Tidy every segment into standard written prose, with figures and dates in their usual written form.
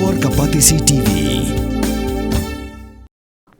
Khor Kapatisi TV.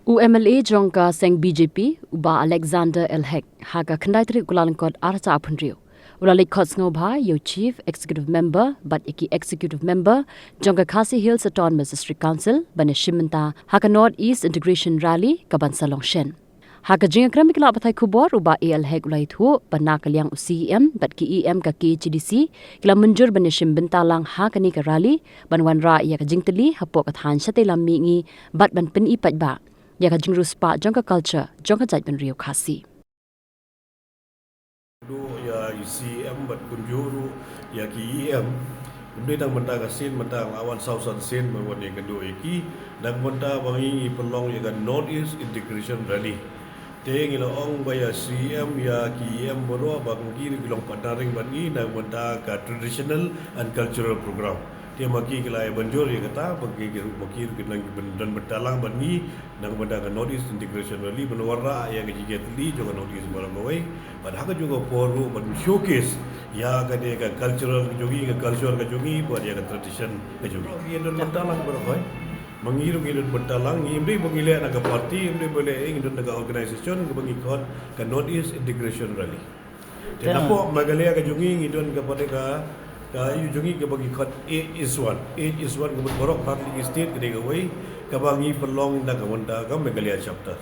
UMLA Jongka Seng BJP Uba Alexander Elhek Haga Kandai Kulalangkot Arta Apundrio. Leit Sngewbha, your Chief Executive Member, but Iki Executive Member, Jongka Khasi Hills Autonomous District Council, Banishimenta, Haka North East Integration Rally, Kabansalong Shen. Haka Jingakram Kila Batai Kubor, Uba Elhek Leit Hu, Banakaliang UCEM, but Ki EM ka KHDC, Kila Munjur Banishim Bentalang Hakani ka Rally, Banwanra Yaka Jingtali, Hapok at Han Shatelam Mingi, but Ban Pin Ipatba. Yaka jingrus pa jongka culture jongka jait ben rio khasi ya ICM bat kunjuru ya ki EM kemudian dang benda kasin mentang awan sausan sen bawan yang kedua iki dan benda bangi pelong ya North East Integration Rally teng ila ong baya CM ya ki EM boro bangi bilong padaring bangi dan benda ka traditional and cultural program dia maki kelai banjur ya kata bagi maki kenang dan berdalang bangi nang benda North East Integration Rally benwarra yang kejigeli juga North East barang bawai padahal juga forum ban showcase ya kade ka cultural jogi ka culture ka jogi buat ya ka tradition ka jogi yang dan berdalang barang mengiru ngidun berdalang imri bangile naga party imri boleh ngidun naga organisation ke bangi Khot ka North East Integration Rally tenapo magalia ka jogi ngidun kepada ka Kayu jungi ke bagi Khot 8 is 1 ke borok partly state ke degai ke bangi pelong dah ke wanda ke Megalia chapter